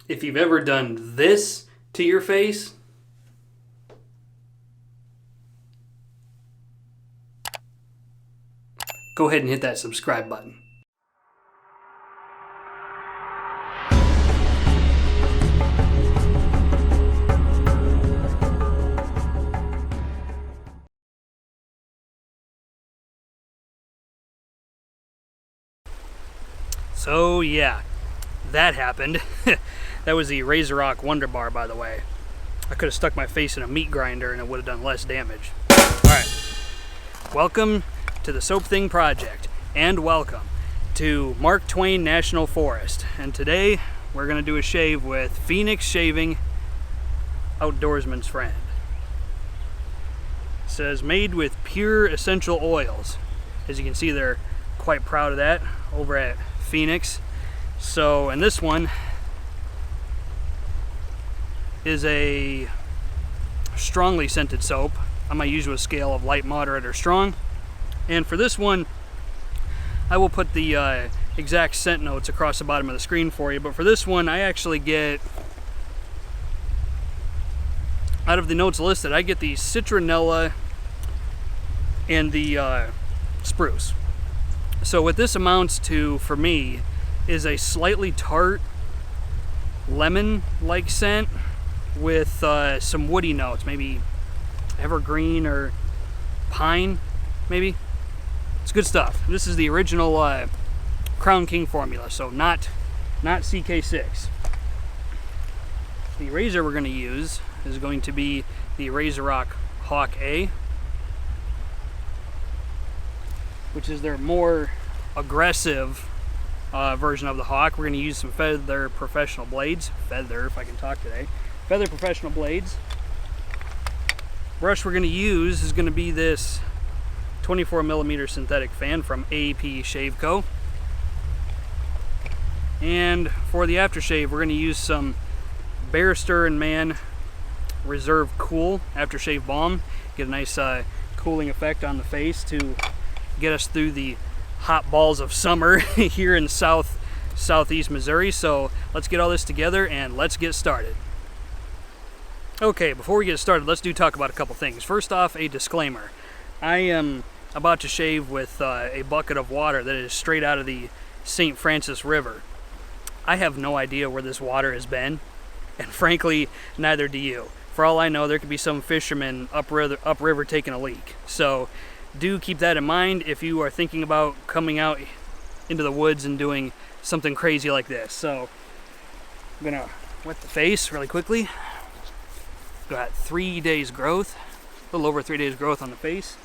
if you've ever done this to your face, go ahead and hit that subscribe button. So yeah, that happened. That was the RazoRock Wonder Bar, by the way. I could have stuck my face in a meat grinder and it would have done less damage. Alright, welcome to the Soap Thing Project, and welcome to Mark Twain National Forest. And today we're going to do a shave with Phoenix Shaving Outdoorsman's Friend. It says made with pure essential oils. As you can see, they're quite proud of that over at Phoenix. So, and this one is a strongly scented soap. On my usual scale of light, moderate, or strong. And for this one, I will put the exact scent notes across the bottom of the screen for you. But for this one, I actually get, out of the notes listed, I get the citronella and the spruce. So what this amounts to for me is a slightly tart lemon-like scent with some woody notes, maybe evergreen or pine, maybe. It's good stuff. This is the original Crown King formula, so not CK6. The razor we're going to use is going to be the RazoRock Hawk A, which is their more aggressive version of the Hawk. We're going to use some Feather Professional blades. Feather, if I can talk today. Feather Professional blades. Brush we're going to use is going to be this 24mm synthetic fan from APShaveCo. And for the aftershave, we're going to use some Barrister and Mann Reserve Cool aftershave balm. Get a nice cooling effect on the face to get us through the hot balls of summer here in southeast Missouri. So let's get all this together and let's get started. Okay, before we get started, let's talk about a couple things. First off, a disclaimer. I am about to shave with a bucket of water that is straight out of the St. Francis River. I have no idea where this water has been, and frankly, neither do you. For all I know, there could be some fisherman upriver taking a leak. So do keep that in mind if you are thinking about coming out into the woods and doing something crazy like this. So I'm gonna wet the face really quickly. Got 3 days growth, a little over 3 days growth on the face.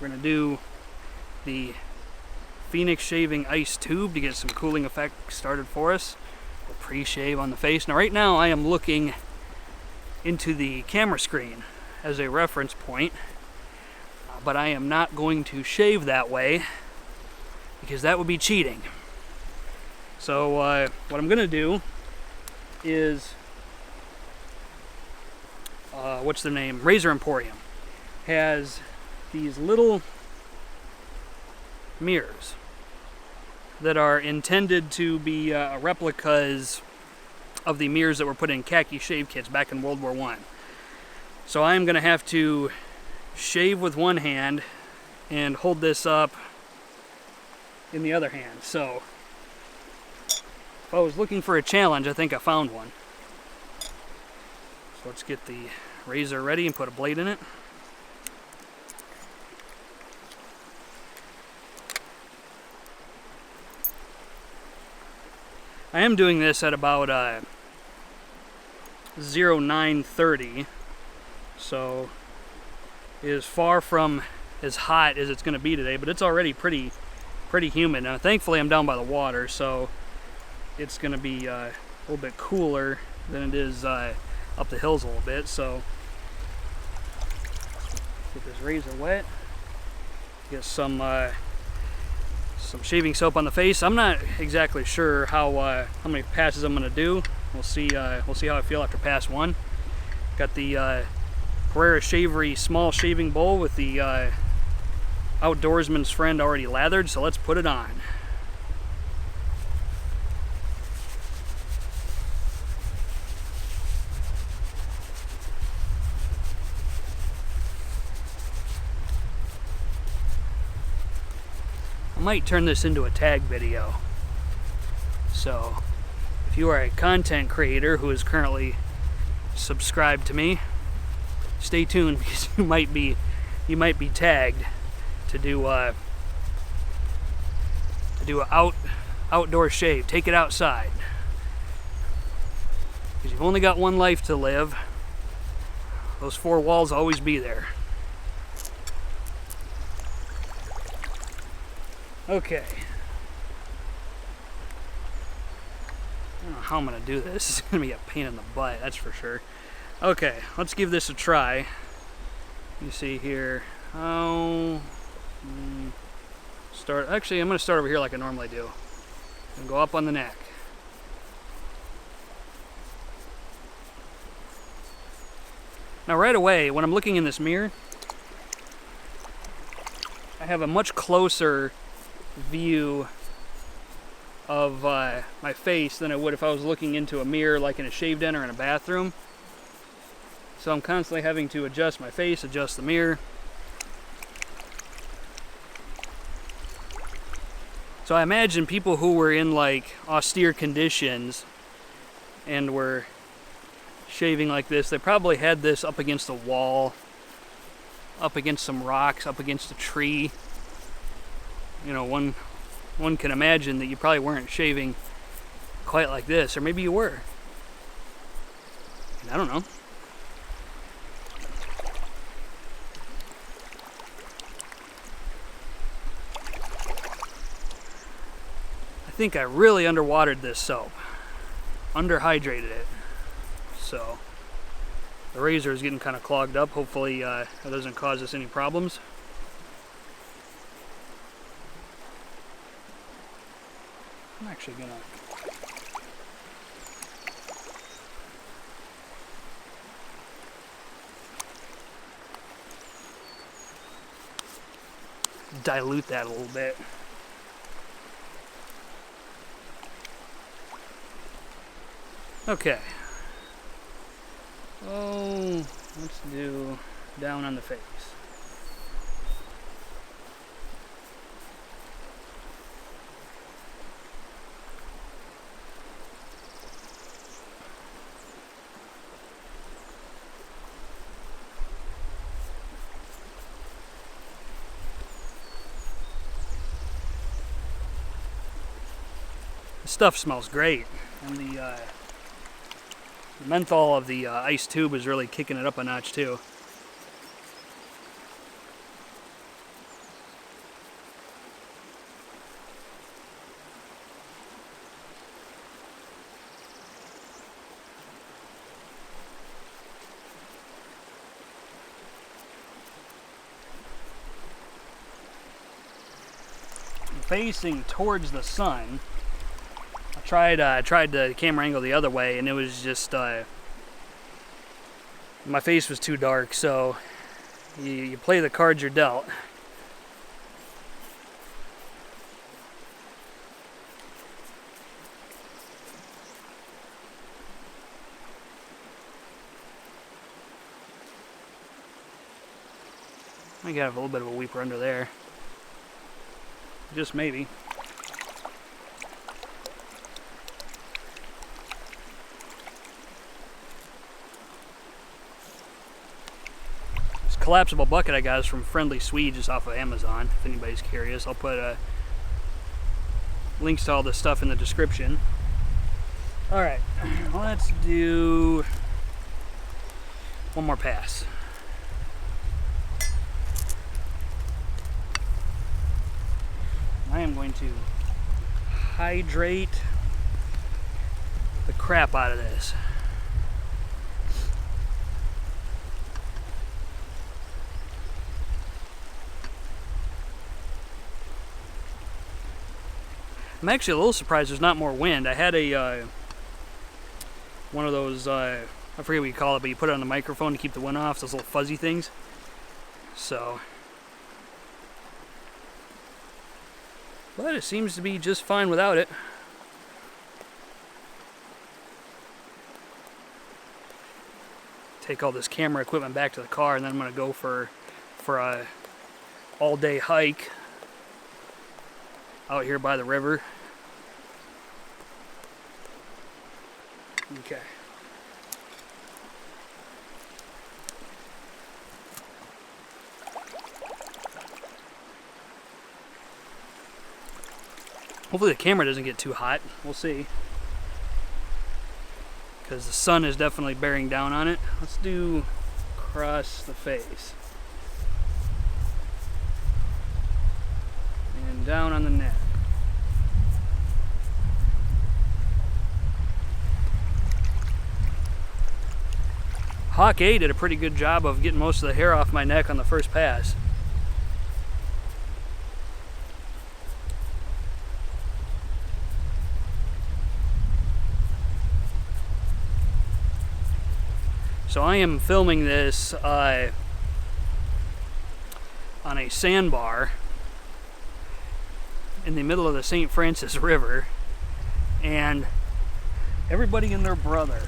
We're gonna do the Phoenix Shaving Ice Tube to get some cooling effect started for us. We'll pre-shave on the face. Now right now I am looking into the camera screen as a reference point, but I am not going to shave that way because that would be cheating. So what I'm gonna do is what's their name? Razor Emporium has these little mirrors that are intended to be replicas of the mirrors that were put in khaki shave kits back in World War I. So I'm going to have to shave with one hand and hold this up in the other hand. So if I was looking for a challenge, I think I found one. So let's get the razor ready and put a blade in it. I am doing this at about 0930, so it is far from as hot as it's going to be today, but it's already pretty humid. Now, thankfully, I'm down by the water, so it's going to be a little bit cooler than it is up the hills a little bit. So get this razor wet, get some shaving soap on the face. I'm not exactly sure how many passes I'm going to do. We'll see how I feel after pass one. Got the Pereira Shavery small shaving bowl with the Outdoorsman's Friend already lathered, so let's put it on. might turn this into a tag video. So if you are a content creator who is currently subscribed to me, stay tuned, because you might be tagged to do a outdoor shave. Take it outside, because you've only got one life to live. Those four walls will always be there. Okay. I don't know how I'm gonna do this. It's gonna be a pain in the butt, that's for sure. Okay, let's give this a try. You see here. Actually, I'm gonna start over here like I normally do. And go up on the neck. Now right away, when I'm looking in this mirror, I have a much closer view of my face than I would if I was looking into a mirror like in a shave den or in a bathroom. So I'm constantly having to adjust my face, adjust the mirror. So I imagine people who were in like austere conditions and were shaving like this, they probably had this up against a wall, up against some rocks, up against a tree. You know, one can imagine that you probably weren't shaving quite like this, or maybe you were. I don't know. I think I really underwatered this soap, underhydrated it. So the razor is getting kind of clogged up. Hopefully that doesn't cause us any problems. I'm actually gonna dilute that a little bit. Okay. Oh, let's do down on the face. The stuff smells great, and the menthol of the ice tube is really kicking it up a notch too. I'm facing towards the sun. I tried the camera angle the other way, and it was just my face was too dark. So you play the cards you're dealt. I gotta have a little bit of a weeper under there, just maybe. Collapsible bucket I got is from Friendly Swede, just off of Amazon, if anybody's curious. I'll put links to all this stuff in the description. Alright, let's do one more pass. I am going to hydrate the crap out of this. I'm actually a little surprised there's not more wind. I had a one of those, I forget what you call it, but you put it on the microphone to keep the wind off, those little fuzzy things. So, but it seems to be just fine without it. Take all this camera equipment back to the car, and then I'm going to go for a all-day hike. out here by the river. Okay. Hopefully the camera doesn't get too hot. We'll see. Because the sun is definitely bearing down on it. Let's do across the face. And down on the neck. Hawk A did a pretty good job of getting most of the hair off my neck on the first pass. So I am filming this on a sandbar in the middle of the St. Francis River, and everybody and their brother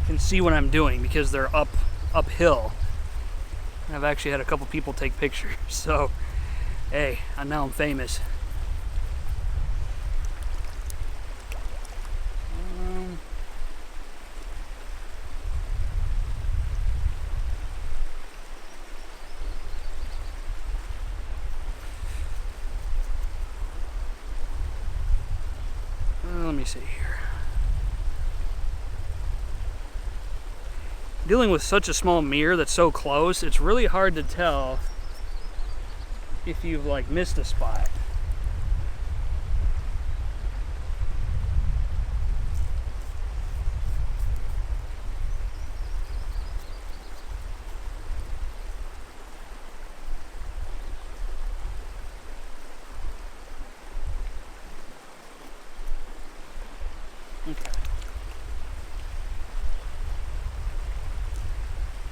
can see what I'm doing because they're uphill. I've actually had a couple people take pictures, so hey, now I'm famous. Let me see here. Dealing with such a small mirror that's so close, it's really hard to tell if you've like missed a spot. Okay.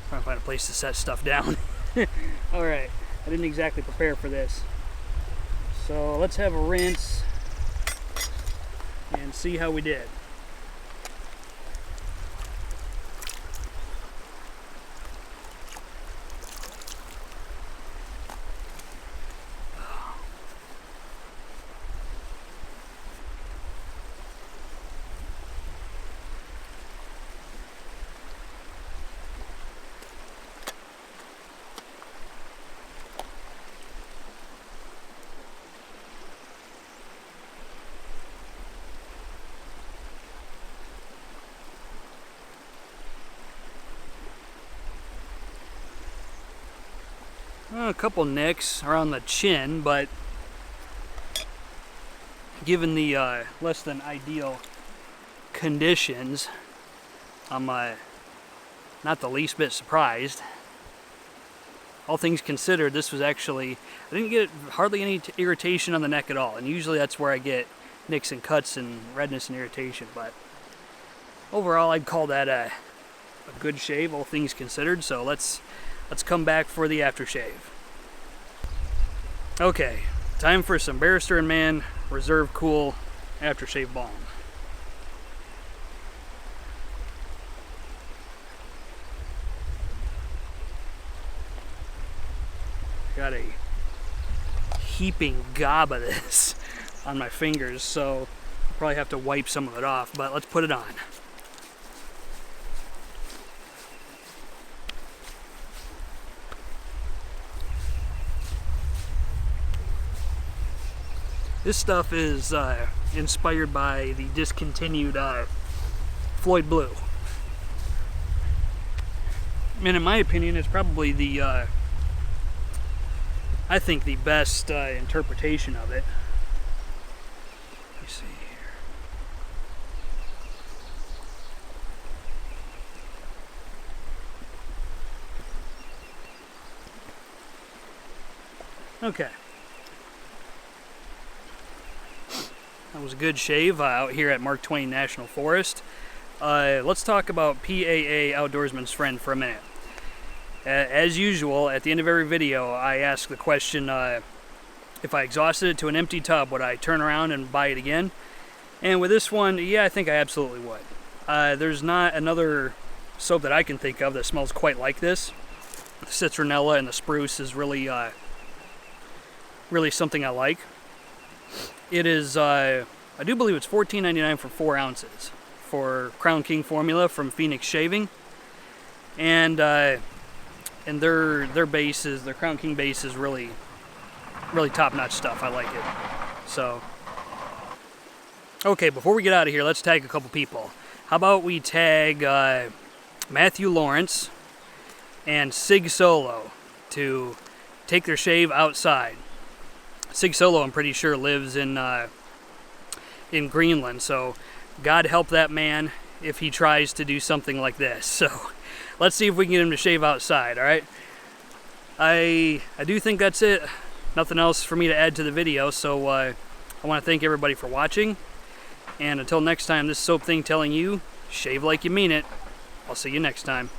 Trying to find a place to set stuff down. Alright, I didn't exactly prepare for this. So let's have a rinse and see how we did. A couple nicks around the chin, but given the less than ideal conditions, I'm not the least bit surprised. All things considered, this was actually, I didn't get hardly any irritation on the neck at all, and usually that's where I get nicks and cuts and redness and irritation, but overall I'd call that a good shave, all things considered. So let's come back for the aftershave. Okay, time for some Barrister and Mann Reserve Cool Aftershave Balm. Got a heaping gob of this on my fingers, so I'll probably have to wipe some of it off, but let's put it on. This stuff is inspired by the discontinued Floyd Blue. I mean, in my opinion, it's probably the, I think, the best interpretation of it. Let me see here. Okay. That was a good shave out here at Mark Twain National Forest. Let's talk about PAA Outdoorsman's friend for a minute. As usual, at the end of every video, I ask the question, if I exhausted it to an empty tub, would I turn around and buy it again? And with this one, yeah, I think I absolutely would. There's not another soap that I can think of that smells quite like this. The citronella and the spruce is really really something I like. It is, I do believe it's $14.99 for 4 ounces for Crown King formula from Phoenix Shaving, and their base is, their Crown King base is really top-notch stuff. I like it. So, okay, before we get out of here, let's tag a couple people. How about we tag Matthew Lawrence and Sig Solo to take their shave outside. Sig Solo, I'm pretty sure, lives in Greenland, so God help that man if he tries to do something like this. So let's see if we can get him to shave outside, all right? I do think that's it. Nothing else for me to add to the video, so I want to thank everybody for watching. And until next time, this is Soap Thing telling you, shave like you mean it. I'll see you next time.